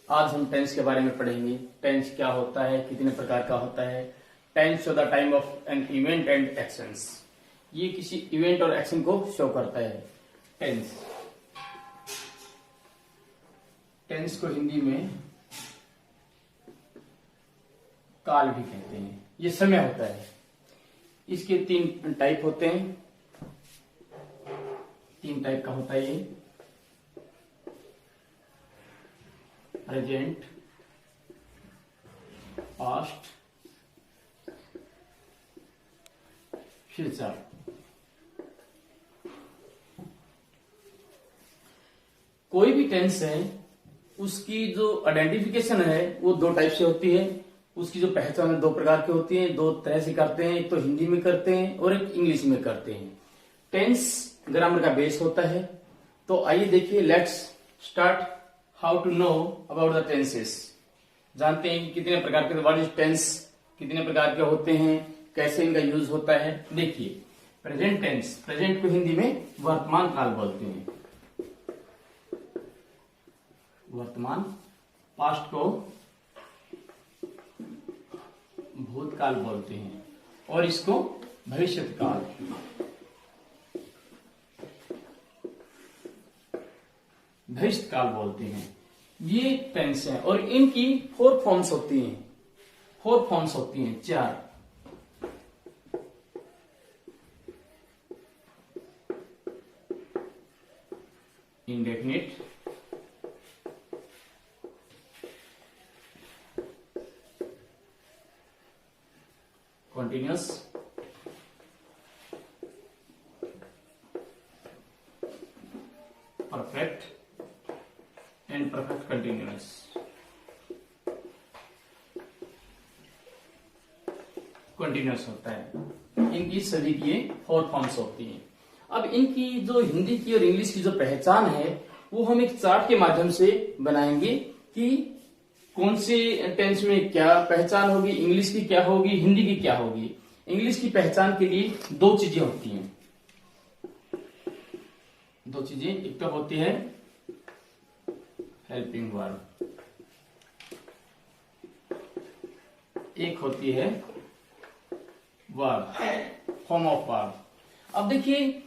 आज हम टेंस के बारे में पढ़ेंगे। टेंस क्या होता है, कितने प्रकार का होता है। Tense show the time of an event and actions. ये किसी इवेंट और एक्शन को शो करता है। टेंस टेंस को हिंदी में काल भी कहते हैं। ये समय होता है। इसके तीन टाइप होते हैं। तीन टाइप का होता है ये। Present, past, future. कोई भी टेंस है उसकी जो आइडेंटिफिकेशन है वो दो टाइप से होती है। उसकी जो पहचान है दो प्रकार की होती है। दो तरह से करते हैं, एक तो हिंदी में करते हैं और एक इंग्लिश में करते हैं। टेंस ग्रामर का बेस होता है। तो आइए देखिए, let's start how to know about the tenses. जानते हैं कि कितने प्रकार के, व्हाट इज टेंस, कितने प्रकार के होते हैं, कैसे इनका यूज होता है। देखिए, प्रेजेंट टेंस, प्रेजेंट को हिंदी में वर्तमान काल बोलते हैं। वर्तमान, पास्ट को भूतकाल बोलते हैं और इसको भविष्यकाल, भविष्यकाल बोलते हैं। ये टेंस है और इनकी फोर फॉर्म्स होती हैं। फोर फॉर्म्स होती हैं, चार। Indefinite, continuous, perfect and perfect continuous. Continuous होता है। इनकी सभी की फोर फॉर्म्स होती हैं। अब इनकी जो हिंदी की और इंग्लिश की जो पहचान है वो हम एक चार्ट के माध्यम से बनाएंगे कि कौन से टेंस में क्या पहचान होगी, इंग्लिश की क्या होगी, हिंदी की क्या होगी। इंग्लिश की पहचान के लिए दो चीजें होती हैं। दो चीजें, एक तो होती है हेल्पिंग वर्ब, एक होती है वर्ब, फॉर्म ऑफ वर्ब। अब देखिए,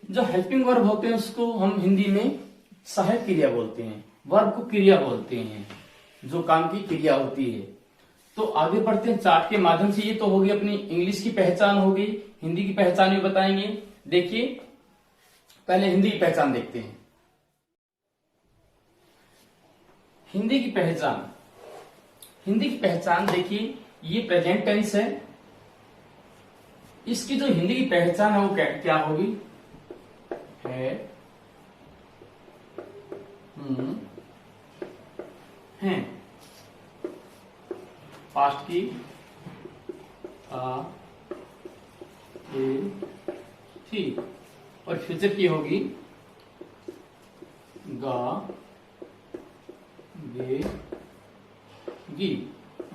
जो हेल्पिंग वर्ब होते हैं उसको हम हिंदी में सहायक क्रिया बोलते हैं। वर्ब को क्रिया बोलते हैं, जो काम की क्रिया होती है। तो आगे बढ़ते हैं चार्ट के माध्यम से। ये तो होगी अपनी इंग्लिश की पहचान होगी, हिंदी की पहचान भी बताएंगे। देखिए, पहले हिंदी की पहचान देखते हैं। हिंदी की पहचान, हिंदी की पहचान देखिए, ये प्रेजेंट टेंस है। इसकी जो हिंदी की पहचान है वो क्या होगी, है, हैं। पास्ट की थी और फ्यूचर की होगी गा, गे, गी।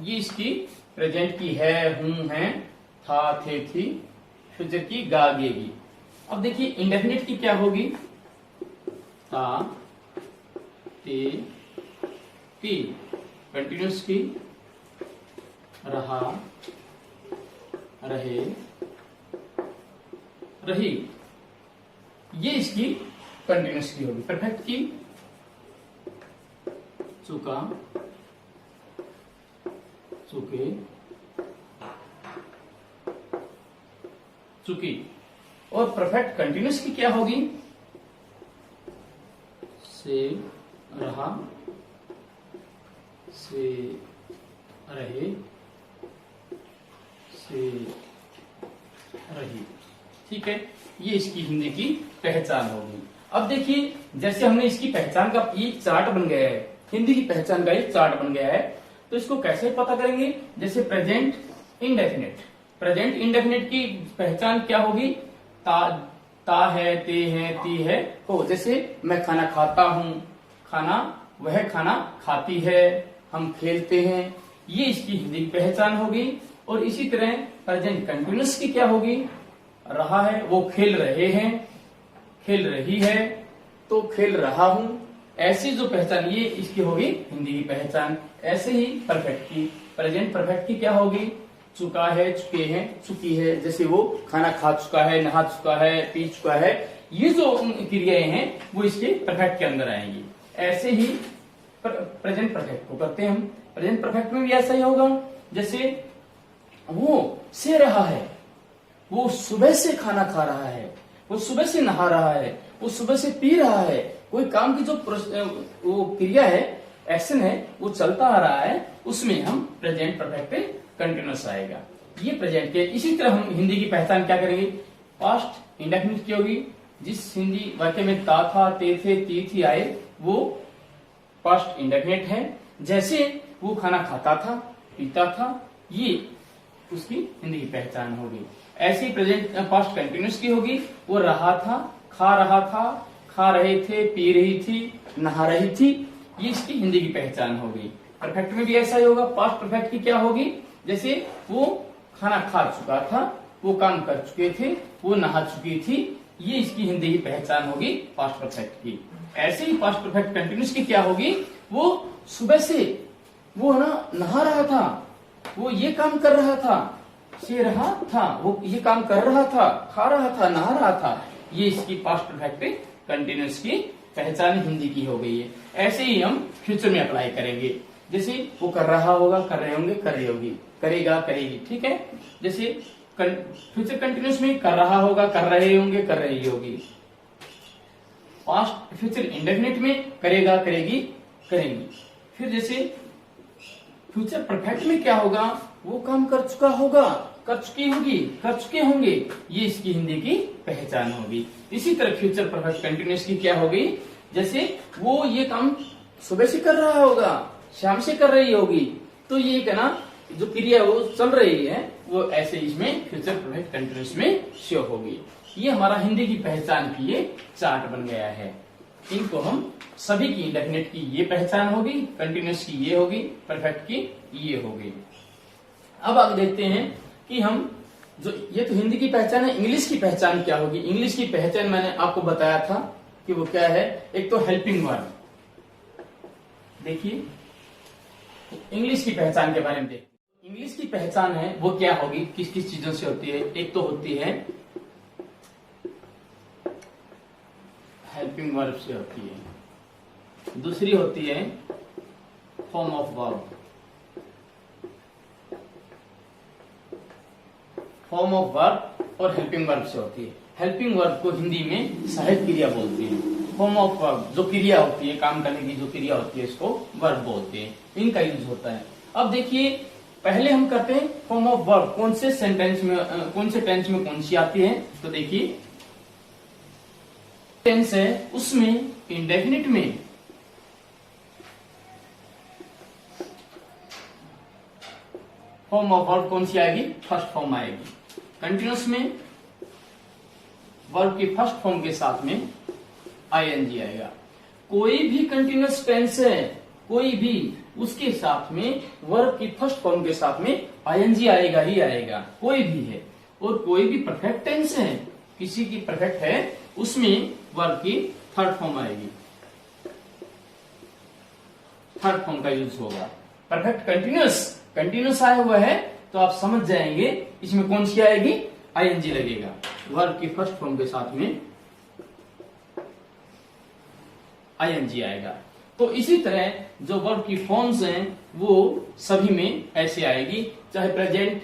ये इसकी प्रेजेंट की है, हूं, हैं, था, थे, थी। फ्यूचर की गा, गे, गी। अब देखिए, इंडेफिनिट की क्या होगी, ता, ते, ती। कंटिन्यूअस की रहा, रहे, रही। ये इसकी कंटिन्यूअस की होगी। परफेक्ट की चुका, चुके, चुकी। और परफेक्ट कंटिन्यूअस की क्या होगी, से, रहा, से, रहे, से, रही। ठीक है, ये इसकी हिंदी की पहचान होगी। अब देखिए, जैसे हमने इसकी पहचान का ये चार्ट बन गया है, हिंदी की पहचान का ये चार्ट बन गया है, तो इसको कैसे पता करेंगे। जैसे प्रेजेंट इंडेफिनिट, प्रेजेंट इंडेफिनिट की पहचान क्या होगी, ता है, ते है, ती है, हो। जैसे मैं खाना खाता हूं, खाना, वह खाना खाती है, हम खेलते हैं। ये इसकी हिंदी की पहचान होगी। और इसी तरह प्रेजेंट कंटिन्यूअस की क्या होगी, रहा है, वो खेल रहे हैं, खेल रही है, तो खेल रहा हूं, ऐसी जो पहचान ये इसकी होगी हिंदी की पहचान। ऐसे ही परफेक्ट की, प्रेजेंट परफेक्ट की क्या होगी? चुका है, चुके हैं, चुकी है। जैसे वो खाना खा चुका है, नहा चुका है, पी चुका है, ये जो क्रियाएं हैं वो इसके परफेक्ट के अंदर आएंगी। ऐसे ही प्रेजेंट परफेक्ट को करते हैं हम। प्रेजेंट परफेक्ट में भी ऐसा ही होगा। जैसे वो से रहा है, वो सुबह से खाना खा रहा है, वो सुबह से नहा रहा है, वो सुबह से पी रहा है। कोई काम की जो वो क्रिया है, एक्शन है, वो चलता आ रहा है, उसमें हम प्रेजेंट परफेक्ट कंटिन्यूअस आएगा। ये प्रेजेंट के। इसी तरह हम हिंदी की पहचान क्या करेंगे? पास्ट इंडेफिनिट की होगी। जिस हिंदी वाक्य में ता था, ते थे, ती थी आए, वो पास्ट इंडेफिनिट है। जैसे वो खाना खाता था, पीता था, ये उसकी हिंदी की पहचान होगी। ऐसी प्रेजेंट पास्ट कंटिन्यूस की होगी। वो रहा था, खा रहा था, खा रहे थे, पी रही थी, नहा रही थी, ये इसकी हिंदी की पहचान होगी। परफेक्ट में भी ऐसा ही होगा। पास्ट परफेक्ट की क्या होगी? जैसे वो खाना खा चुका था, वो काम कर चुके थे, वो नहा चुकी थी, ये इसकी हिंदी की पहचान होगी पास्ट परफेक्ट की। ऐसे ही पास्ट परफेक्ट कंटिन्यूस की क्या होगी? वो सुबह से वो नहा रहा था, वो ये काम कर रहा था, से रहा था, वो ये काम कर रहा था, खा रहा था, नहा रहा था, ये इसकी पास्ट परफेक्ट कंटिन्यूस की पहचान हिंदी की हो गई है। ऐसे ही हम फ्यूचर में अप्लाई करेंगे। जैसे वो कर रहा होगा, कर रहे होंगे, कर रही होगी, करेगा, करेगी, ठीक है। जैसे फ्यूचर कंटिन्यूस में कर रहा होगा, कर रहे होंगे, कर रही होगी। पास्ट फ्यूचर इंडेफिनिट में करेगा, करेगी, करेंगी। फिर जैसे फ्यूचर परफेक्ट में क्या होगा? वो काम कर चुका होगा, कर चुकी होगी, कर चुके होंगे, ये इसकी हिंदी की पहचान होगी। इसी तरह फ्यूचर परफेक्ट कंटिन्यूस की क्या होगी? जैसे वो ये काम सुबह से कर रहा होगा, शाम से कर रही होगी, तो ये जो क्रिया वो चल रही है, वो ऐसे इसमें फ्यूचर परफेक्ट कंटिन्यूस में शो होगी। ये हमारा हिंदी की पहचान की ये चार्ट बन गया है। इनको हम सभी की इंडेफिनिट की ये पहचान होगी, कंटिन्यूस की ये होगी, परफेक्ट की ये होगी। अब आगे देखते हैं कि हम जो ये तो हिंदी की पहचान है, इंग्लिश की पहचान क्या होगी? इंग्लिश की पहचान मैंने आपको बताया था कि वो क्या है। एक तो हेल्पिंग वर्ब। देखिए इंग्लिश की पहचान के बारे में देखिए। इंग्लिश की पहचान है वो क्या होगी, किस किस चीजों से होती है? एक तो होती है हेल्पिंग वर्ब से होती है, दूसरी होती है form of verb. Form of verb और हेल्पिंग वर्ब से होती है। हेल्पिंग वर्ब को हिंदी में सहायक क्रिया बोलते हैं। फॉर्म ऑफ वर्ब जो क्रिया होती है, काम करने की जो क्रिया होती है, इसको वर्ब बोलते हैं। इनका यूज होता है। अब देखिए पहले हम करते हैं फॉर्म ऑफ वर्ब। कौन से सेंटेंस में, कौन से टेंस में कौन सी आती है? तो देखिए टेंस है उसमें इंडेफिनिट में फॉर्म ऑफ वर्ब कौन सी आएगी? फर्स्ट फॉर्म आएगी। कंटिन्यूस में वर्ब की फर्स्ट फॉर्म के साथ में आईएनजी आएगा। कोई भी कंटिन्यूस टेंस है, कोई भी, उसके साथ में वर्ब की फर्स्ट फॉर्म के साथ में आईएनजी आएगा ही आएगा, कोई भी है। और कोई भी परफेक्ट टेंस है, किसी की परफेक्ट है, उसमें वर्ब की थर्ड फॉर्म आएगी, थर्ड फॉर्म का यूज होगा। परफेक्ट कंटिन्यूस आया हुआ है तो आप समझ जाएंगे इसमें कौन सी आएगी? आईएनजी लगेगा। वर्ब की फर्स्ट फॉर्म के साथ में आईएनजी आएगा। तो इसी तरह जो वर्ब की फॉर्म्स हैं वो सभी में ऐसे आएगी, चाहे present,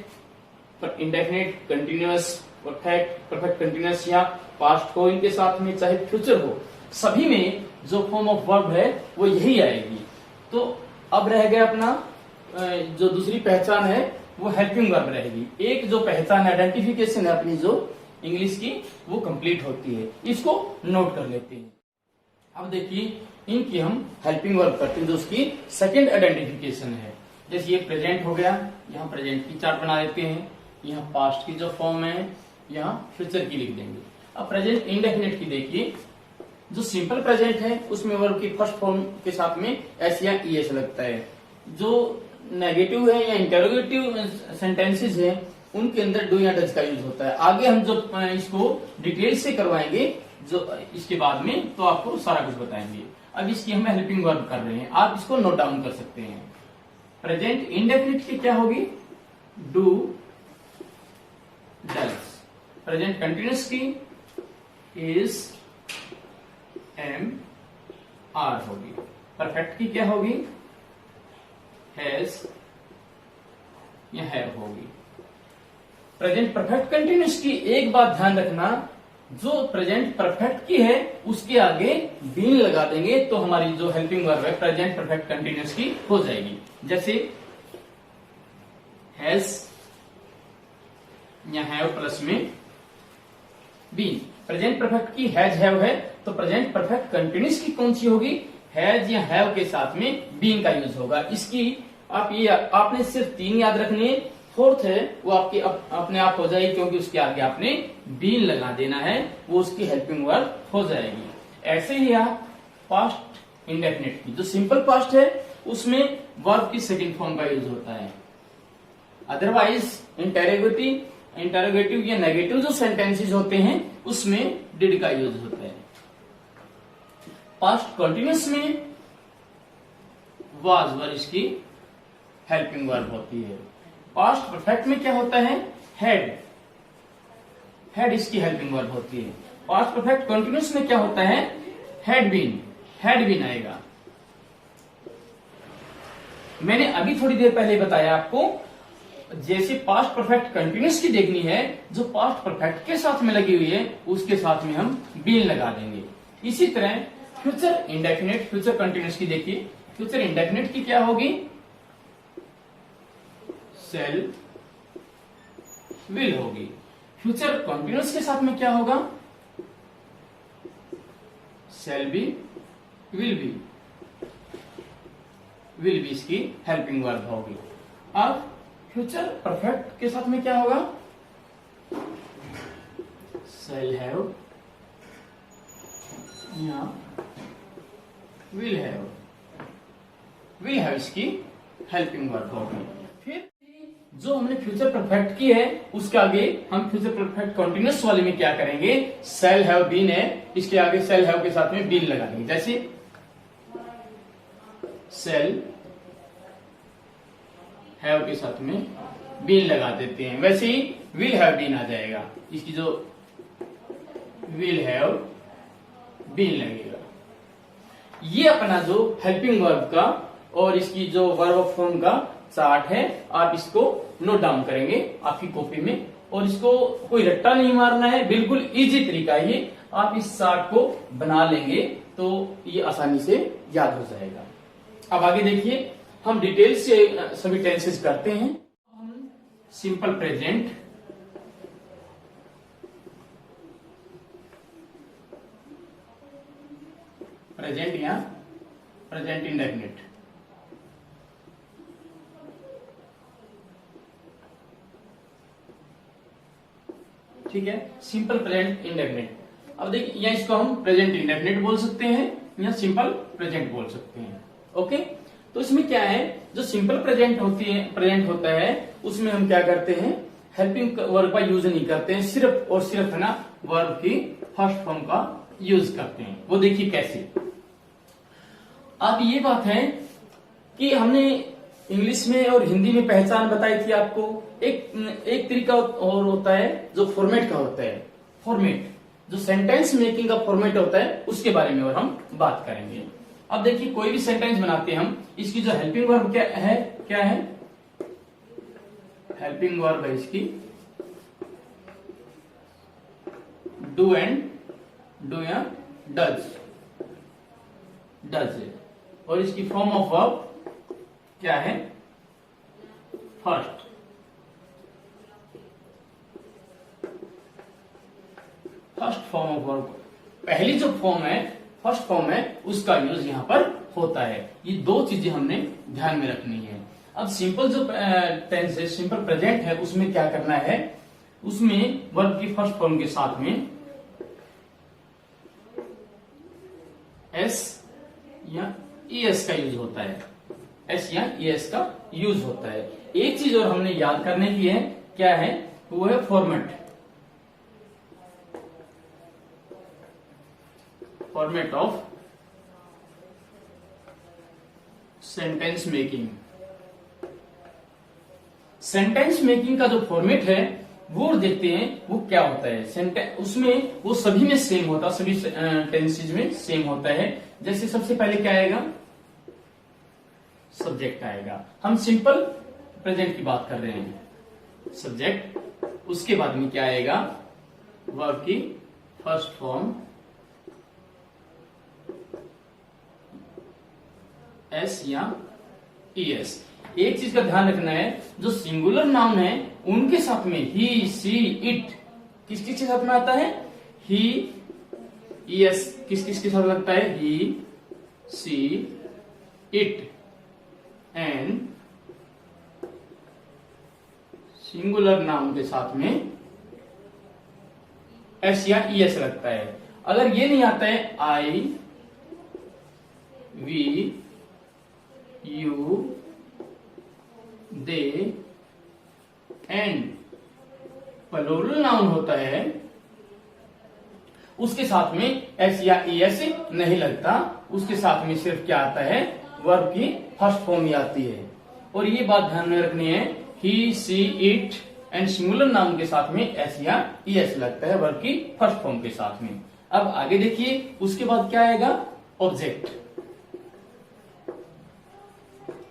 indefinite, continuous, perfect continuous या पास्ट हो इनके साथ में, चाहे फ्यूचर हो, सभी में जो फॉर्म ऑफ वर्ब है वो यही आएगी। तो अब रह गया अपना जो दूसरी पहचान है वो हेल्पिंग वर्ब रहेगी। एक जो पहचान आइडेंटिफिकेशन है अपनी जो इंग्लिश की, वो कंप्लीट होती है। इसको नोट कर लेते हैं। अब देखिए इनकी हम हेल्पिंग वर्ब करते हैं, जो उसकी सेकंड आइडेंटिफिकेशन है। जैसे ये प्रेजेंट हो गया, यहाँ प्रेजेंट की चार्ट बना देते हैं, यहाँ पास्ट की जो फॉर्म है, यहाँ फ्यूचर की लिख देंगे। अब प्रेजेंट इंडेफिनिट की देखिए, जो सिंपल प्रेजेंट है उसमें वर्ब की फर्स्ट फॉर्म के साथ में एस या ईएस लगता है। जो नेगेटिव है या इंटेरोगेटिव सेंटेंसेस है उनके अंदर डू या डज का यूज होता है। आगे हम जो इसको डिटेल से करवाएंगे जो इसके बाद में, तो आपको सारा कुछ बताएंगे। अब इसकी हम हेल्पिंग वर्ब कर रहे हैं, आप इसको नोट डाउन कर सकते हैं। प्रेजेंट इंडेफिनिट की क्या होगी? Do, does. प्रेजेंट कंटिन्यूअस की इज, एम, आर होगी। परफेक्ट की क्या होगी? हैज या हैव होगी। प्रेजेंट परफेक्ट कंटिन्यूअस की एक बात ध्यान रखना, जो प्रेजेंट परफेक्ट की है उसके आगे बीन लगा देंगे तो हमारी जो हेल्पिंग वर्ब है प्रेजेंट परफेक्ट कंटिन्यूअस की हो जाएगी। जैसे हैज या हैव प्लस में बीन। प्रेजेंट परफेक्ट की हैज हैव है तो प्रेजेंट परफेक्ट कंटिन्यूअस की कौन सी होगी? हैज या हैव के साथ में बीन का यूज होगा। इसकी आपने सिर्फ 3 याद रखनी है, फोर्थ है वो आपकी अपने आप हो जाएगी, क्योंकि उसके आगे आपने बीन लगा देना है, वो उसकी हेल्पिंग वर्ब हो जाएगी। ऐसे ही आप पास्ट इंडेफिनिट की जो सिंपल पास्ट है उसमें वर्ब की सेकंड फॉर्म का यूज होता है। अदरवाइज इंटेरोगेटिव या नेगेटिव जो सेंटेंसेस होते हैं उसमें डिड का यूज होता है। पास्ट कंटिन्यूअस में वाज वर्ब इसकी हेल्पिंग वर्ब होती है। पास्ट परफेक्ट में क्या होता है? हैड इसकी हेल्पिंग वर्ब होती है। पास्ट परफेक्ट कंटिन्यूअस में क्या होता है? हैड बीन आएगा। मैंने अभी थोड़ी देर पहले बताया आपको, जैसे पास्ट परफेक्ट कंटिन्यूअस की देखनी है, जो पास्ट परफेक्ट के साथ में लगी हुई है उसके साथ में हम बीन लगा देंगे। इसी तरह फ्यूचर इंडेफिनिट, फ्यूचर कंटिन्यूअस की देखिए। फ्यूचर इंडेफिनिट की क्या होगी? सेल, विल होगी। फ्यूचर कंटिन्यूअस के साथ में क्या होगा? सेल बी, विल बी इसकी हेल्पिंग वर्ब होगी। अब फ्यूचर परफेक्ट के साथ में क्या होगा? सेल हैव या विल हैव इसकी हेल्पिंग वर्ब होगी। फिर जो हमने फ्यूचर परफेक्ट की है उसके आगे हम फ्यूचर परफेक्ट कंटिन्यूअस वाले में क्या करेंगे? सेल हैव बीन है, इसके आगे सेल हैव के साथ में बीन लगा देंगे। जैसे सेल हैव के साथ में बीन लगा देते हैं, वैसे ही विल हैव बीन आ जाएगा। इसकी जो विल हैव बीन लगेगा। ये अपना जो हेल्पिंग वर्ब का और इसकी जो वर्ब फॉर्म का चार्ट है, आप इसको नोट डाउन करेंगे आपकी कॉपी में, और इसको कोई रट्टा नहीं मारना है, बिल्कुल इजी तरीका है ये। आप इस चार्ट को बना लेंगे तो ये आसानी से याद हो जाएगा। अब आगे देखिए, हम डिटेल से सभी टेंसेस करते हैं। सिंपल प्रेजेंट, प्रेजेंट या प्रेजेंट इंडेफिनिट, ठीक है। Simple present indefinite. अब देखिए, या इसको हम प्रेजेंट इंडेफिनिट बोल सकते हैं या सिंपल प्रेजेंट बोल सकते हैं। ओके, तो इसमें क्या है, जो सिंपल प्रेजेंट होता है उसमें हम क्या करते हैं? हेल्पिंग वर्ब का यूज नहीं करते हैं, सिर्फ और सिर्फ है ना वर्ब की फर्स्ट फॉर्म का यूज करते हैं। वो देखिए कैसे। अब ये बात है कि हमने इंग्लिश में और हिंदी में पहचान बताई थी आपको। एक तरीका और होता है जो फॉर्मेट का होता है। फॉर्मेट जो सेंटेंस मेकिंग का फॉर्मेट होता है उसके बारे में और हम बात करेंगे। अब देखिए, कोई भी सेंटेंस बनाते हैं हम, इसकी जो हेल्पिंग वर्ब क्या है? हेल्पिंग वर्ब है इसकी डू एंड डू या डज है, और इसकी फॉर्म ऑफ वर्ब क्या है? फर्स्ट। फॉर्म ऑफ वर्ब, पहली जो फॉर्म है, फर्स्ट फॉर्म है, उसका यूज यहां पर होता है। ये दो चीजें हमने ध्यान में रखनी है। अब सिंपल जो टेंस है, सिंपल प्रेजेंट है, उसमें क्या करना है? उसमें वर्ब की फर्स्ट फॉर्म के साथ में एस या ईएस का यूज होता है। एस या ईएस का यूज होता है। एक चीज और हमने याद करने की है, क्या है? वो है format. Format of sentence making. Sentence making का जो फॉर्मेट है वो देखते हैं वो क्या होता है। सेंटेंस उसमें वो सभी में सेम होता है, सभी टेंसेज में सेम होता है। जैसे सबसे पहले क्या आएगा, सब्जेक्ट आएगा। हम सिंपल प्रेजेंट की बात कर रहे हैं, सब्जेक्ट। उसके बाद में क्या आएगा, वर्ब की फर्स्ट फॉर्म एस या ईएस। एक चीज का ध्यान रखना है, जो सिंगुलर नाउन है उनके साथ में ही, सी, इट किस किस के साथ में आता है, ही, ईएस किस किस के साथ लगता है, ही, she, it. And singular noun के साथ में एस या ईएस लगता है। अगर ये नहीं आता है, I, we, you, they, and plural noun होता है, उसके साथ में एस या ईएस नहीं लगता। उसके साथ में सिर्फ क्या आता है, वर्ब की फर्स्ट फॉर्म ही आती है। और ये बात ध्यान में रखनी है, ही, she, it and singular noun के साथ में एस या ईएस लगता है वर्ब की फर्स्ट फॉर्म के साथ में। अब आगे देखिए, उसके बाद क्या आएगा, ऑब्जेक्ट।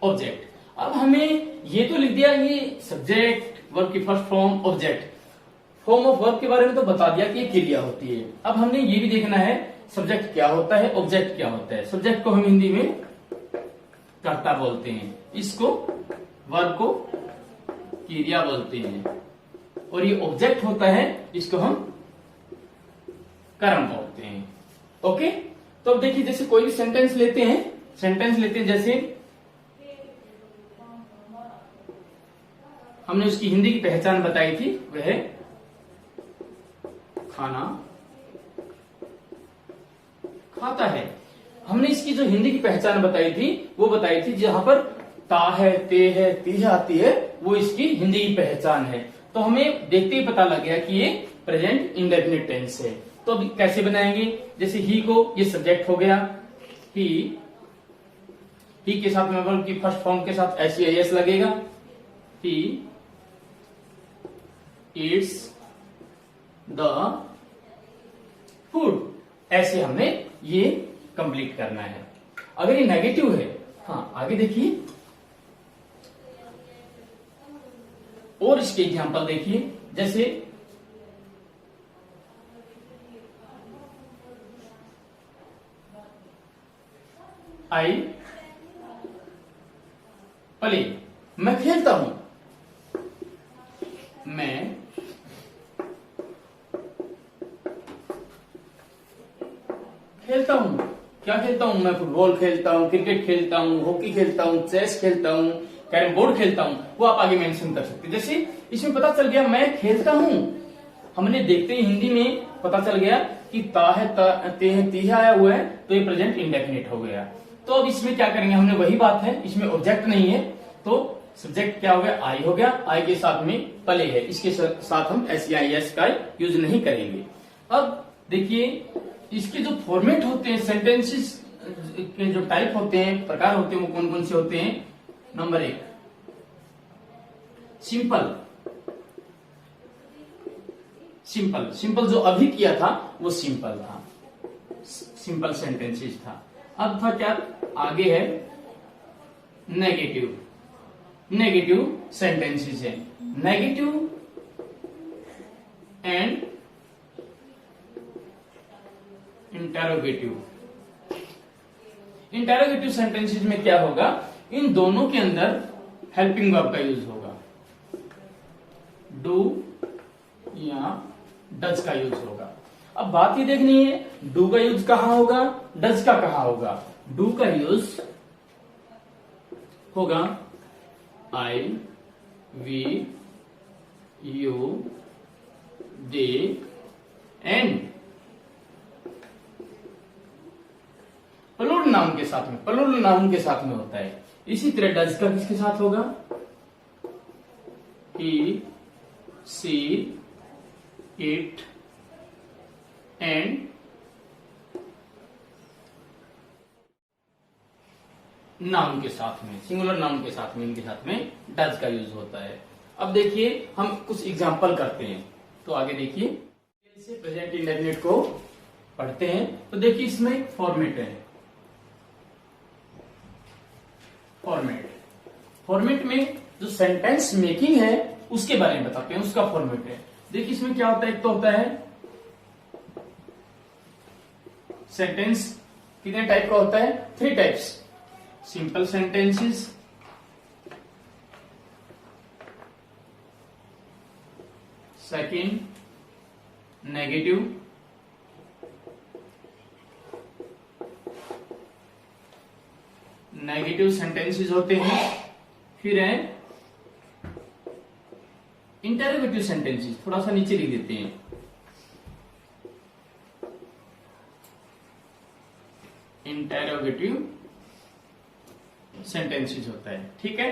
ऑब्जेक्ट, अब हमें ये तो लिख दिया, ये सब्जेक्ट, वर्ब की first form, object. Form of verb के बारे में तो बता दिया कि ये क्रिया होती है। अब हमने ये भी देखना है सब्जेक्ट क्या होता है, ऑब्जेक्ट क्या होता है। सब्जेक्ट को हम हिंदी में कर्ता बोलते हैं, इसको वर्ब को क्रिया बोलते हैं, और ये ऑब्जेक्ट होता है, इसको हम कर्म बोलते हैं। ओके, तो अब देखिए, जैसे कोई भी सेंटेंस लेते हैं, जैसे हमने उसकी हिंदी की पहचान बताई थी, वह खाना खाता है। हमने इसकी जो हिंदी की पहचान बताई थी वो बताई थी, जहां पर ता है, ते है, ती आती है, वो इसकी हिंदी की पहचान है। तो हमें देखते ही पता लग गया कि ये प्रेजेंट इंडेफिनिट टेंस है। तो अब कैसे बनाएंगे, जैसे ही को, ये सब्जेक्ट हो गया, ही के साथ में वर्ब की फर्स्ट फॉर्म के साथ एस या एस लगेगा, ही ईट्स द फूड। ऐसे हमने ये कंप्लीट करना है। अगर ये नेगेटिव है, हाँ आगे देखिए, और इसके एग्जांपल देखिए, जैसे आई प्ले, मैं खेलता हूं, मैं खेलता हूं। क्या खेलता हूं, मैं फुटबॉल खेलता हूं, क्रिकेट खेलता हूं, हॉकी खेलता हूं, चेस खेलता हूं, कैरम बोर्ड खेलता हूं। वो आप आगे मेंशन कर सकते हैं। जैसे इसमें पता चल गया मैं खेलता हूं, हमने देखते ही हिंदी में पता चल गया कि ता है, ते है, ती है आया हुआ है, तो ये प्रेजेंट इंडेफिनिट हो गया। तो अब इसमें क्या करेंगे, हमने वही बात है, इसमें ऑब्जेक्ट नहीं है, तो सब्जेक्ट क्या हो गया, आई हो गया, आई के साथ में प्ले है, इसके साथ हम एस या एस का यूज नहीं करेंगे। अब देखिए, इसके जो फॉर्मेट होते हैं, सेंटेंसेस के जो टाइप होते हैं, प्रकार होते हैं, वो कौन कौन से होते हैं। Number 1 simple. सिंपल जो अभी किया था वो सिंपल था, सिंपल सेंटेंसेस था। अब था क्या, आगे है नेगेटिव सेंटेंसेस है। नेगेटिव एंड इंटेरोगेटिव सेंटेंसेस में क्या होगा, इन दोनों के अंदर हेल्पिंग वर्ब का यूज होगा, डू या डज का यूज होगा। अब बात ये देखनी है, डू का यूज कहां होगा, डज का कहां होगा। डू का यूज होगा I, we, you, they and plural noun के साथ में, प्लूरल नाउन के साथ में होता है। इसी तरह डज का किसके साथ होगा, ही, सी, इट एंड नाउन के साथ में, सिंगुलर नाउन के साथ में, इनके साथ में डज का यूज होता है। अब देखिए हम कुछ एग्जांपल करते हैं, तो आगे देखिए इसे प्रेजेंट इंडेफिनिट को पढ़ते हैं। तो देखिए इसमें एक फॉर्मेट है, फॉर्मेट में जो सेंटेंस मेकिंग है उसके बारे में बताते हैं, उसका फॉर्मेट है। देखिए इसमें क्या होता है, एक तो होता है सेंटेंस, कितने टाइप का होता है, 3 types, simple sentences, second negative sentences होते हैं, फिर है इंटरोगेटिव सेंटेंसेस, थोड़ा सा नीचे लिख देते हैं, इंटरोगेटिव सेंटेंसेस होता है। ठीक है,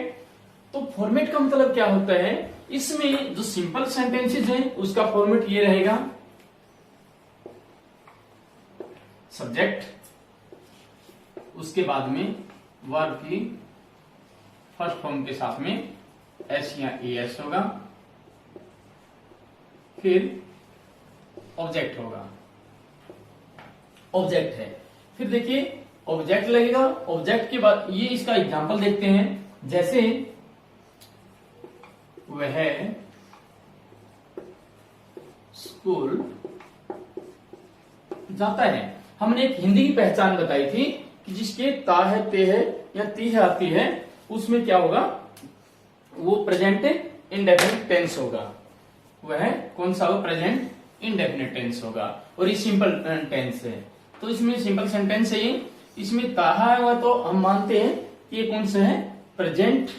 तो फॉर्मेट का मतलब क्या होता है, इसमें जो सिंपल सेंटेंसेस हैं उसका फॉर्मेट ये रहेगा, सब्जेक्ट, उसके बाद में वर्ब की फर्स्ट फॉर्म के साथ में एस या एस होगा, फिर ऑब्जेक्ट होगा, ऑब्जेक्ट है, फिर देखिए ऑब्जेक्ट लगेगा, ऑब्जेक्ट के बाद ये इसका एग्जांपल देखते हैं, जैसे वह स्कूल जाता है। हमने एक हिंदी की पहचान बताई थी कि जिसके ता है, ते है या ती है आती है, उसमें क्या होगा, वो प्रेजेंट इंडेफिनिट टेंस होगा, वह कौन सा होगा, प्रेजेंट इंडेफिनिट टेंस होगा, और ये सिंपल टेंस है। तो इसमें सिंपल सेंटेंस है ये, इसमें ताहा हुआ तो हम मानते हैं कि ये कौन सा है, प्रेजेंट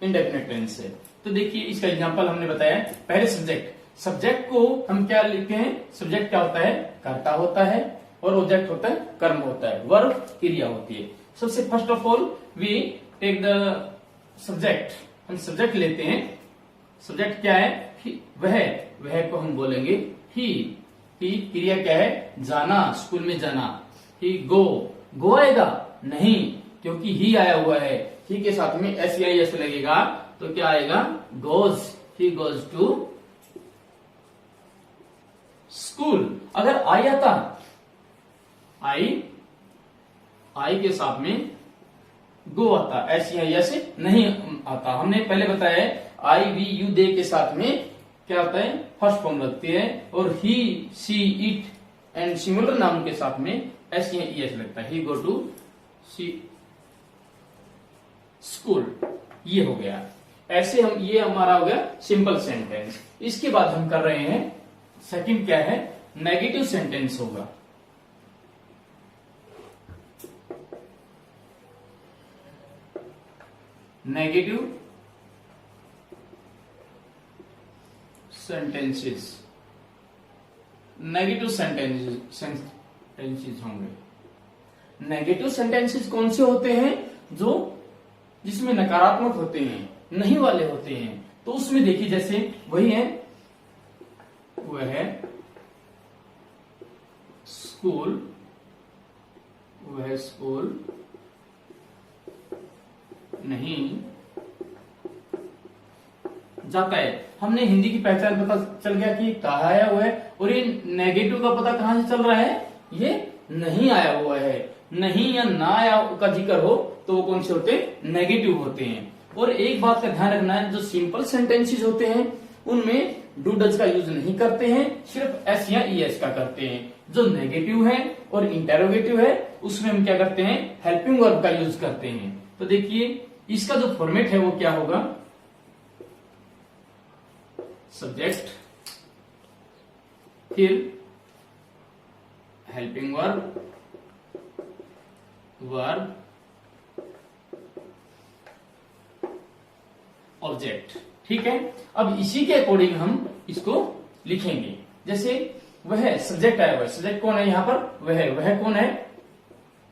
इंडेफिनिट टेंस है। तो देखिए इसका एग्जांपल हमने बताया, पहले सब्जेक्ट, सब्जेक्ट को हम क्या लिखते हैं, सब्जेक्ट क्या होता है, कर्ता होता है, और ऑब्जेक्ट होता है कर्म होता है, वर्ब क्रिया होती है। सबसे first of all we take the subject, हम सब्जेक्ट लेते हैं, सब्जेक्ट क्या है, वह को हम बोलेंगे ही क्रिया क्या है, जाना, स्कूल में जाना, ही गो आएगा नहीं, क्योंकि ही आया हुआ है, ही के साथ में एस या एस लगेगा, तो क्या आएगा, goes, he goes to school. अगर आई आता, आई के साथ में गो आता, एस या एस नहीं आता। हमने पहले बताया आई वी यू दे के साथ में क्या होता है, फर्स्ट फॉर्म लगती है, और he she it and singular noun के साथ में एस या एस लगता है, ही गो टू सी स्कूल। ये हो गया, ऐसे हम, ये हमारा हो गया सिंपल सेंटेंस। इसके बाद हम कर रहे हैं सेकंड, क्या है, नेगेटिव सेंटेंस होगा। नेगेटिव सेंटेंसेस, नेगेटिव सेंटेंसेस होंगे। नेगेटिव सेंटेंसेस कौन से होते हैं, जो जिसमें नकारात्मक होते हैं, नहीं वाले होते हैं। तो उसमें देखिए जैसे वही है, वह स्कूल, वह स्कूल नहीं जाता है। हमने हिंदी की पहचान पता चल गया कि कहा आया हुआ है, और ये नेगेटिव का पता कहां से चल रहा है, ये नहीं आया हुआ है। नहीं या ना आया का जिक्र हो तो वो कौन से होते हैं, नेगेटिव होते हैं। और एक बात का ध्यान रखना है, जो सिंपल सेंटेंसेस होते हैं उनमें डू डज का यूज नहीं करते हैं, सिर्फ एस या एस का करते हैं। जो नेगेटिव है और इंटेरोगेटिव है उसमें हम क्या करते हैं, हेल्पिंग वर्ब का यूज करते हैं। तो देखिए इसका जो फॉर्मेट है वो क्या होगा, सब्जेक्ट, फिर हेल्पिंग वर्ब, वर्ब, ऑब्जेक्ट। ठीक है, अब इसी के अकॉर्डिंग हम इसको लिखेंगे। जैसे वह सब्जेक्ट आया हुआ है, सब्जेक्ट कौन है यहाँ पर, वह कौन है,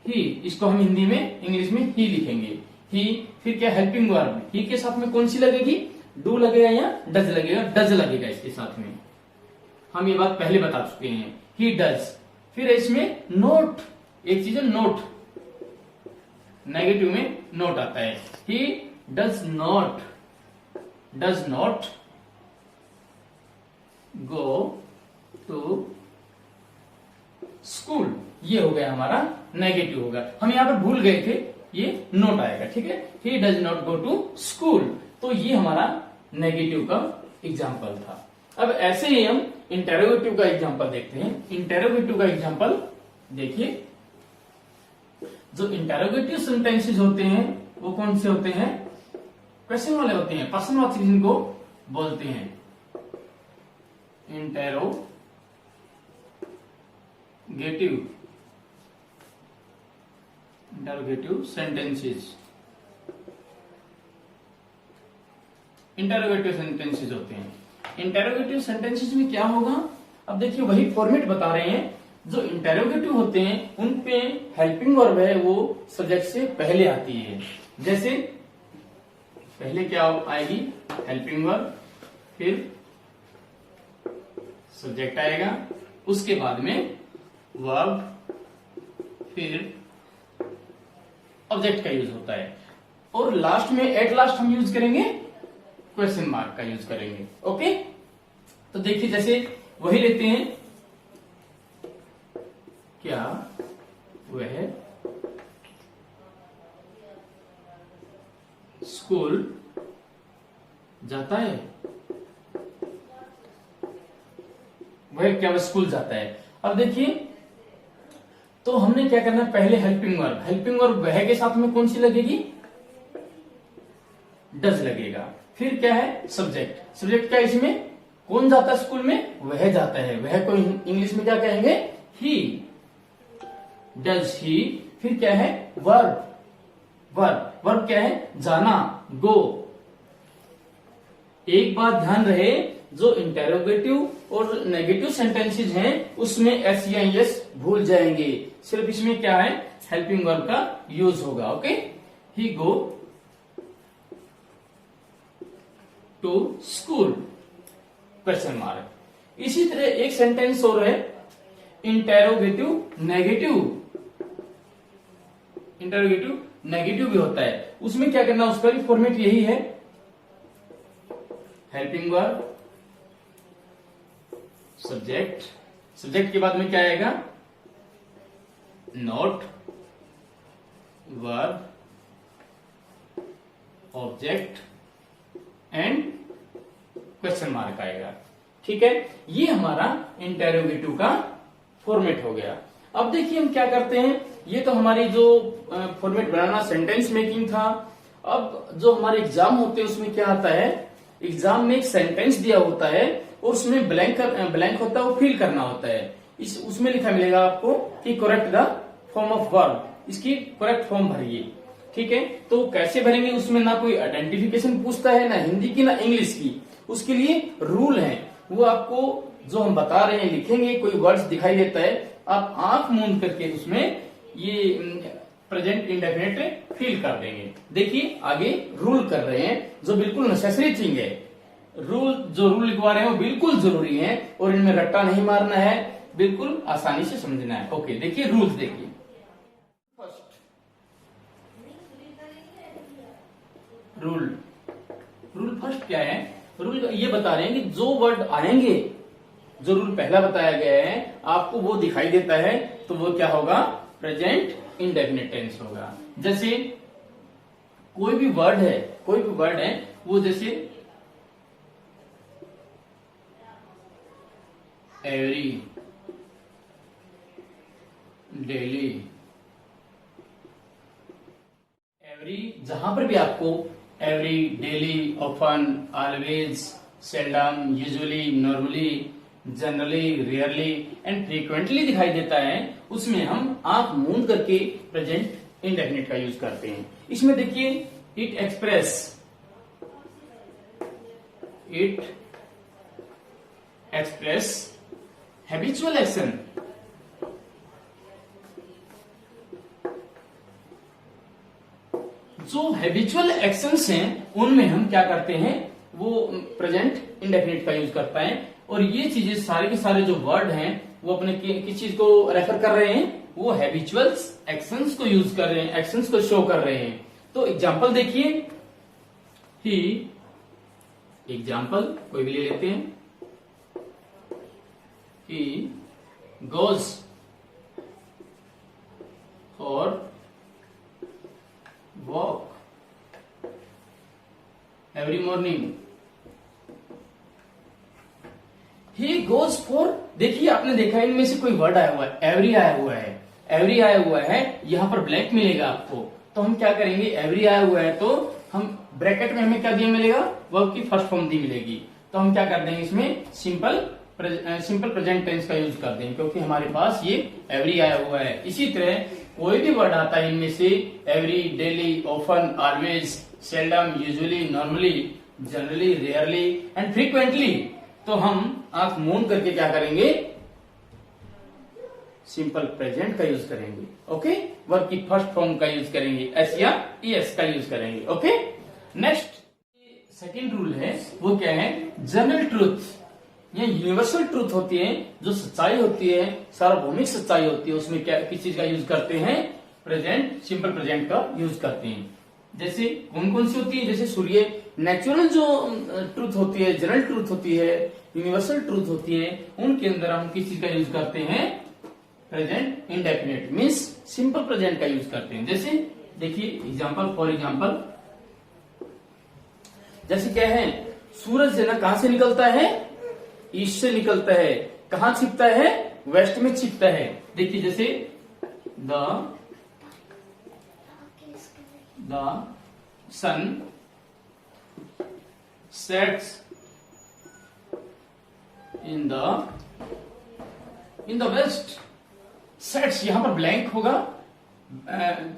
ही। इसको हम हिंदी में, इंग्लिश में ही लिखेंगे, ही। फिर क्या, हेल्पिंग वर्ब, ही के साथ में कौन सी लगेगी, डू लगेगा या डज लगेगा, डज लगेगा इसके साथ में। हम ये बात पहले बता चुके हैं, ही डज। फिर इसमें नोट, एक चीज है नोट, नेगेटिव में नॉट आता है। He does not go to school, ये हो गया हमारा नेगेटिव होगा। हम यहां पर भूल गए थे, ये नोट आएगा, ठीक है। He does not go to school, तो ये हमारा नेगेटिव का एग्जाम्पल था। अब ऐसे ही हम इंटेरोगेटिव का एग्जाम्पल देखते हैं। इंटेरोगेटिव का एग्जाम्पल देखिए, जो इंटेरोगेटिव सेंटेंसेस होते हैं वो कौन से होते हैं? क्वेश्चन वाले होते हैं, प्रश्नवाचक जिनको बोलते हैं इंटेरोगेटिव सेंटेंसेस। इंटेरोगेटिव सेंटेंसेस होते हैं। इंटेरोगेटिव सेंटेंसेस में क्या होगा? अब देखिए वही फॉर्मेट बता रहे हैं। जो इंटेरोगेटिव होते हैं उन पे हेल्पिंग वर्ब है वो सब्जेक्ट से पहले आती है। जैसे पहले क्या आएगी? हेल्पिंग वर्ब, फिर सब्जेक्ट आएगा, उसके बाद में वर्ब, फिर ऑब्जेक्ट का यूज होता है, और लास्ट में एट लास्ट हम यूज करेंगे क्वेश्चन मार्क का यूज करेंगे। ओके, तो देखिए जैसे वही लेते हैं, क्या वह स्कूल जाता है? वह क्या वह स्कूल जाता है? अब देखिए, तो हमने क्या करना है? पहले हेल्पिंग वर्ब वह के साथ में कौन सी लगेगी? डज लगेगा। फिर क्या है? सब्जेक्ट क्या इसमें? कौन जाता है स्कूल में? वह जाता है। वह को इंग्लिश में क्या कहेंगे? ही। Does he. फिर क्या है? वर्ब क्या है? जाना, गो। एक बात ध्यान रहे, जो इंटेरोगेटिव और नेगेटिव सेंटेंसेस हैं उसमें एस या एस भूल जाएंगे। सिर्फ इसमें क्या है? हेल्पिंग वर्ब का यूज होगा। Okay, he go to school, question mark. इसी तरह एक सेंटेंस और है, इंटेरोगेटिव नेगेटिव भी होता है। उसमें क्या करना? उसका भी फॉर्मेट यही है, हेल्पिंग वर्ब, सब्जेक्ट के बाद में क्या आएगा? Note, verb, object and question mark आएगा। ठीक है, ये हमारा इंटेरोगेटिव का फॉर्मेट हो गया। अब देखिए हम क्या करते हैं, ये तो हमारी जो फॉर्मेट बनाना सेंटेंस मेकिंग था। अब जो हमारे एग्जाम होते हैं उसमें क्या आता है? एग्जाम में एक सेंटेंस दिया होता है और उसमें ब्लैंक होता है, वो फिल करना होता है। उसमें लिखा मिलेगा आपको कि correct the form of verb, इसकी करेक्ट फॉर्म भरिए। ठीक है, तो कैसे भरेंगे? उसमें ना कोई आइडेंटिफिकेशन पूछता है, ना हिंदी की ना इंग्लिश की। उसके लिए रूल है, वो आपको जो हम बता रहे हैं लिखेंगे, कोई वर्ड्स दिखाई देता है, आप आंख मूंद करके उसमें ये प्रेजेंट इंडेफिनिट फिल कर देंगे। देखिए आगे रूल कर रहे हैं, जो बिल्कुल नेसेसरी थिंग है। जो रूल लिखवा रहे हैं वो बिल्कुल जरूरी है और इनमें रट्टा नहीं मारना है, बिल्कुल आसानी से समझना है। ओके, देखिए रूल्स देखिए। रूल फर्स्ट क्या है? रूल ये बता रहे हैं कि जो वर्ड आएंगे, जो रूल पहला बताया गया है आपको वो दिखाई देता है, तो वो क्या होगा? प्रेजेंट इंडेफिनिट टेंस होगा। जैसे कोई भी वर्ड है वो जैसे एवरी, डेली, जहां पर भी आपको every, daily, often, always, seldom, usually, normally, generally, rarely and frequently दिखाई देता है, उसमें हम आंख मूंद करके प्रेजेंट इंडेफिनिट का यूज करते हैं। इसमें देखिए इट एक्सप्रेस हैबिचुअल एक्शन। जो हैबिचुअल एक्शंस हैं उनमें हम क्या करते हैं? वो प्रेजेंट इंडेफिनिट का यूज करता है। और ये चीजें सारे के सारे जो वर्ड हैं वो अपने किस चीज को रेफर कर रहे हैं? वो हैबिचुअल एक्शंस को यूज कर रहे हैं, एक्शंस को शो कर रहे हैं। तो एग्जाम्पल देखिए, ही, एग्जाम्पल कोई भी ले लेते हैं, he goes for walk every morning. He goes for, देखिए आपने देखा इनमें से कोई वर्ड आया हुआ है, एवरी आया हुआ है, एवरी आया हुआ है, यहां पर ब्लैंक मिलेगा आपको। तो हम क्या करेंगे, एवरी आया हुआ है तो हम ब्रैकेट में हमें क्या दिया मिलेगा, वर्ब की फर्स्ट फॉर्म दी मिलेगी। तो हम क्या कर देंगे, इसमें सिंपल प्रेजेंट टेंस का यूज कर देंगे, क्योंकि हमारे पास ये एवरी आया हुआ है। इसी तरह कोई भी वर्ड आता है इनमें से, every, daily, often, always, seldom, usually, normally, generally, rarely and frequently, तो हम आंख मूंद करके क्या करेंगे, सिंपल प्रेजेंट का यूज करेंगे। ओके, वर्ब की फर्स्ट फॉर्म का यूज करेंगे, एस या ईएस का यूज करेंगे। ओके, नेक्स्ट सेकंड रूल है, वो क्या है, जनरल ट्रूथ। ये यूनिवर्सल ट्रूथ होती है, जो सच्चाई होती है, सार्वभौमिक सच्चाई होती है, उसमें क्या किस चीज का यूज करते हैं, प्रेजेंट, सिंपल प्रेजेंट का यूज करते हैं। जैसे कौन कौन सी होती है, जैसे सूर्य, नेचुरल जो ट्रूथ होती है, जनरल ट्रूथ होती है, यूनिवर्सल ट्रूथ होती है, उनके अंदर हम किस चीज का यूज करते हैं, present indefinite means simple present का यूज करते हैं। जैसे देखिए एग्जांपल, फॉर एग्जांपल, जैसे क्या है, सूरज है ना कहां से निकलता है, ईस्ट से निकलता है, कहां छिपता है, वेस्ट में छिपता है। देखिए जैसे the sun sets in the west. Sets यहां पर ब्लैंक होगा,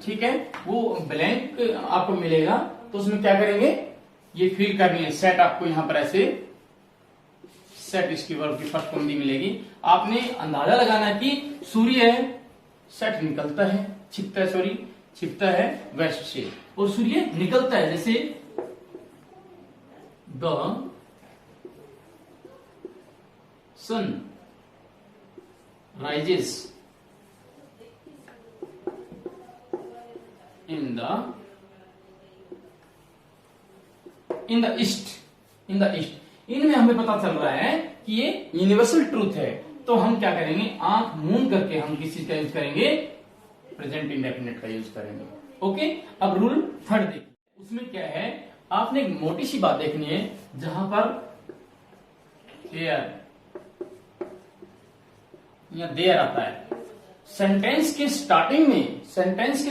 ठीक है, वो ब्लैंक आपको मिलेगा, तो उसमें क्या करेंगे, ये फिल करनी है, सेट आपको यहां पर ऐसे सेट, इसकी वर्ब की फर्स्ट फॉर्म दी मिलेगी। आपने अंदाजा लगाना कि सूर्य है, सेट निकलता है, छिपता है, सॉरी छिपता है वेस्ट से, और सूर्य निकलता है, जैसे the sun rises in the east. इनमें हमें पता चल रहा है कि ये यूनिवर्सल ट्रूथ है, तो हम क्या करेंगे, आंख मूंद करके हम किस चीज का यूज करेंगे, प्रेजेंट इंडेफिनिट का यूज करेंगे। ओके, अब रूल थर्ड देखिए, उसमें क्या है, आपने एक मोटी सी बात देखनी है, जहां पर हेयर या देयर आता है, सेंटेंस के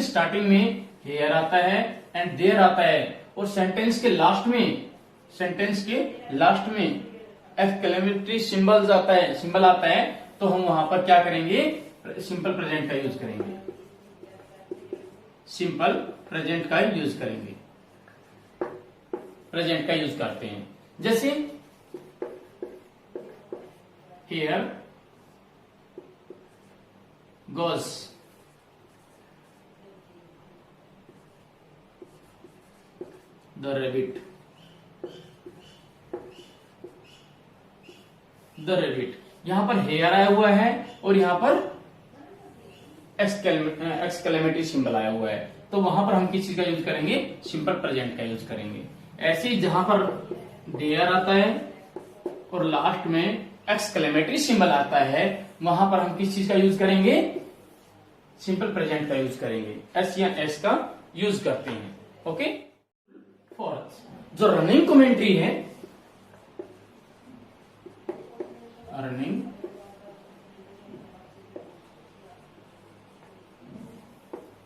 स्टार्टिंग में हेयर आता है एंड देयर आता है, और सेंटेंस के लास्ट में एक्सक्लेमेटरी सिंबल आता है, तो हम वहां पर क्या करेंगे, सिंपल प्रेजेंट का यूज करेंगे, प्रेजेंट का यूज करते हैं। जैसे हियर गोज द रेबिट, यहां पर हेयर आया हुआ है और यहां पर एक्सक्लेमेटरी सिंबल आया हुआ है, तो वहां पर हम किस चीज का यूज करेंगे, सिंपल प्रेजेंट का यूज करेंगे। ऐसे ही जहां पर देयर आता है और लास्ट में एक्सक्लेमेटरी सिंबल आता है, वहां पर हम किस चीज का यूज करेंगे, सिंपल प्रेजेंट का यूज करेंगे, एस या एस का यूज करते हैं। ओके, फोर्थ जो रनिंग कमेंट्री है, रनिंग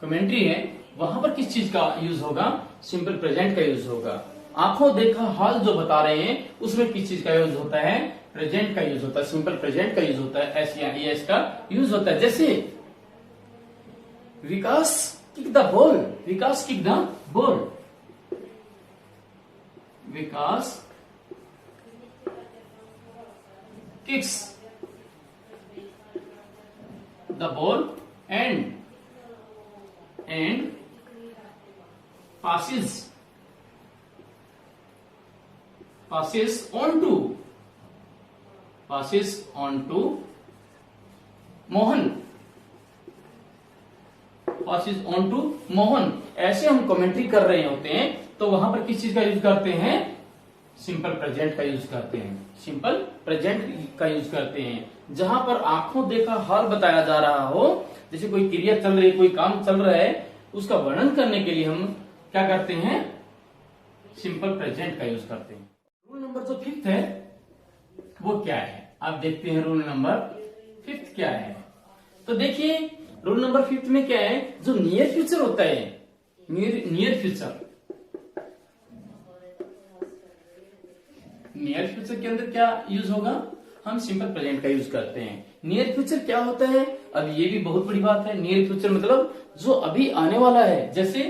कमेंट्री है, वहां पर किस चीज का यूज होगा, सिंपल प्रेजेंट का यूज होगा। आंखों देखा हाल जो बता रहे हैं, उसमें किस चीज का यूज होता है, प्रेजेंट का यूज होता है, सिंपल प्रेजेंट का यूज होता है, एस या एस का यूज होता है। जैसे Vikas kick the ball, Vikas kick the ball, Vikas kicks the ball and passes on to Mohan. passes on to Mohan, ऐसे हम कमेंट्री कर रहे होते हैं तो वहां पर किस चीज का यूज करते हैं? सिंपल प्रेजेंट का यूज करते हैं, सिंपल प्रेजेंट का यूज करते हैं। जहां पर आंखों देखा हाल बताया जा रहा हो, जैसे कोई क्रिया चल रही है, कोई काम चल रहा है, उसका वर्णन करने के लिए हम क्या करते हैं? सिंपल प्रेजेंट का यूज करते हैं। रूल नंबर जो 5th है वो क्या है? आप देखते हैं रूल नंबर 5th क्या है। तो देखिए रूल नंबर 5th में क्या है? जो नियर फ्यूचर होता है, नियर फ्यूचर, नियर फ्यूचर के अंदर क्या यूज होगा? हम सिंपल प्रेजेंट का यूज करते हैं। नियर फ्यूचर क्या होता है? अब ये भी बहुत बड़ी बात है। नियर फ्यूचर मतलब जो अभी आने वाला है। जैसे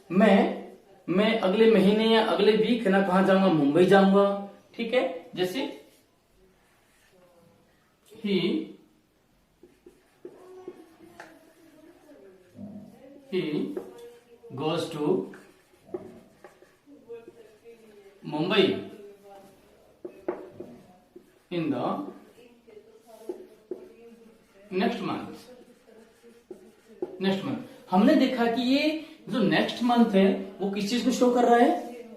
मैं अगले महीने या अगले वीक ना कहा जाऊंगा? मुंबई जाऊंगा, ठीक है। जैसे ही goes to Mumbai in the next month. हमने देखा कि ये जो नेक्स्ट मंथ है वो किस चीज को शो कर रहा है?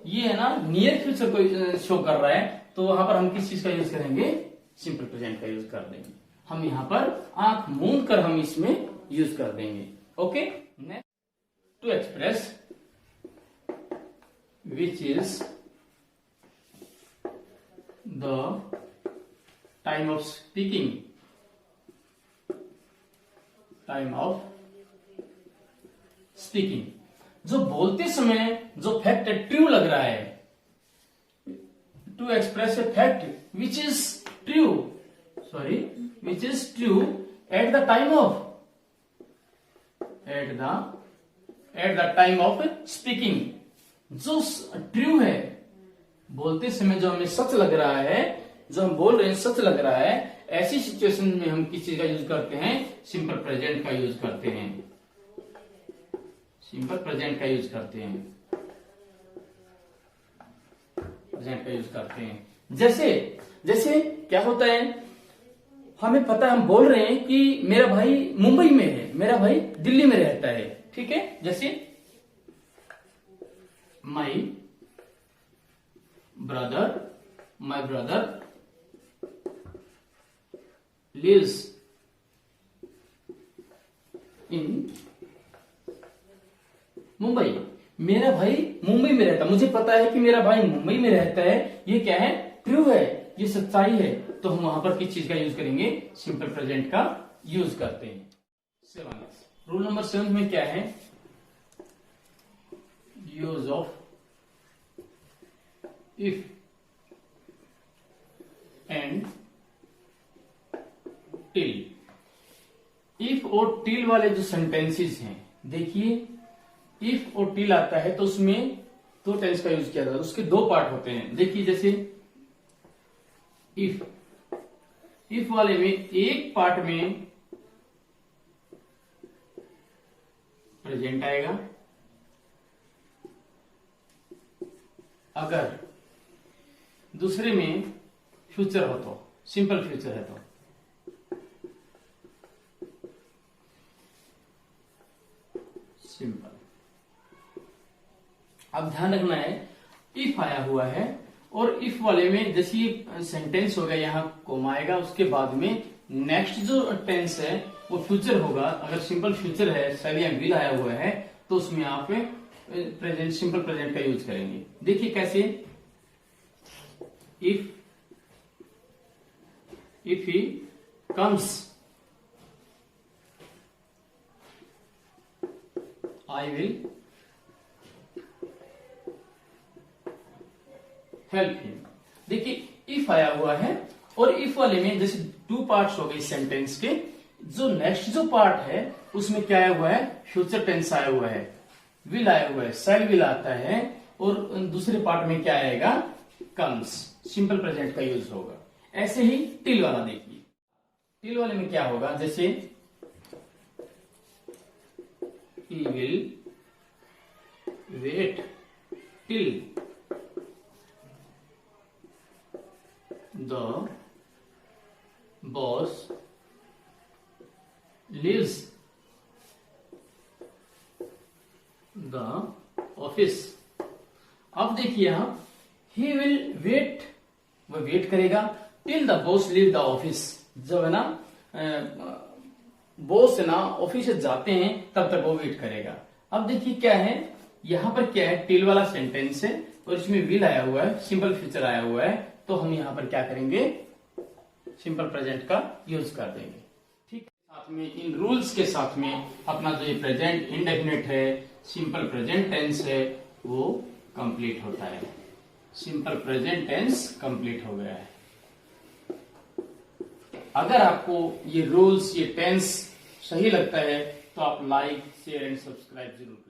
ये है ना नियर फ्यूचर को शो कर रहा है। तो वहां पर हम किस चीज का यूज करेंगे? सिंपल प्रेजेंट का यूज कर देंगे। हम यहाँ पर आंख मूंद कर हम इसमें यूज कर देंगे। Okay, next, to express which is the time of speaking, time of speaking, जो बोलते समय जो फैक्ट ट्रू लग रहा है, to express a fact which is true, which is true at the time of, at the time of speaking, जो true है, बोलते समय जो हमें सच लग रहा है, जो हम बोल रहे हैं सच लग रहा है, ऐसी सिचुएशन में हम किस चीज का यूज करते हैं? सिंपल प्रेजेंट का यूज करते हैं, सिंपल प्रेजेंट का यूज करते हैं, प्रेजेंट का यूज करते हैं। जैसे क्या होता है? हमें पता है, हम बोल रहे हैं कि मेरा भाई मुंबई में है, मेरा भाई दिल्ली में रहता है, ठीक है। जैसे my brother lives in Mumbai, मेरा भाई मुंबई में रहता है। मुझे पता है कि मेरा भाई मुंबई में रहता है, ये क्या है? ट्रू है, ये सच्चाई है। तो हम वहां पर किस चीज का यूज करेंगे? सिंपल प्रेजेंट का यूज करते हैं। 7 रूल नंबर 7 में क्या है? Use of if and till. If और टिल वाले जो सेंटेंसेस हैं, देखिए इफ और टिल आता है तो उसमें 2 टेंस का यूज किया जाता है। उसके 2 पार्ट होते हैं। देखिए जैसे इफ वाले में एक पार्ट में प्रेजेंट आएगा, अगर दूसरे में फ्यूचर हो तो, सिंपल फ्यूचर है तो। सिंपल। अब ध्यान रखना है, इफ आया हुआ है और इफ वाले में जैसे ये सेंटेंस हो गया, यहां कोमा आएगा, उसके बाद में नेक्स्ट जो टेंस है वो फ्यूचर होगा। अगर सिंपल फ्यूचर है, शैल या विल आया हुआ है, तो उसमें आप प्रेजेंट, सिंपल प्रेजेंट का यूज करेंगे। देखिए कैसे? If he comes, I will help him. देखिए इफ आया हुआ है और इफ वाले में जैसे 2 पार्ट्स हो गए सेंटेंस के। जो नेक्स्ट जो पार्ट है उसमें क्या आया हुआ है? फ्यूचर टेंस आया हुआ है, विल आया हुआ है, शैल विल आता है, और दूसरे पार्ट में क्या आएगा? कम्स, सिंपल प्रेजेंट का यूज होगा। ऐसे ही टिल वाला देखिए, टिल वाले में क्या होगा? जैसे he will wait till the boss leaves देखिए यहां ही विल वेट, वह वेट करेगा till the boss leave the office, जब है ना बॉस है ना ऑफिस से जाते हैं तब तक वो वेट करेगा। अब देखिए क्या है, यहां पर क्या है, टिल वाला सेंटेंस है और इसमें विल आया हुआ है, सिंपल फ्यूचर आया हुआ है, तो हम यहां पर क्या करेंगे, सिंपल प्रेजेंट का यूज कर देंगे। ठीक है, साथ में इन रूल्स के साथ में अपना जो ये प्रेजेंट इंडेफिनिट है, सिंपल प्रेजेंट टेंस है, वो कंप्लीट होता है। सिंपल प्रेजेंट टेंस कंप्लीट हो गया है। अगर आपको ये रूल्स, ये टेंस सही लगता है तो आप लाइक, शेयर एंड सब्सक्राइब जरूर करें।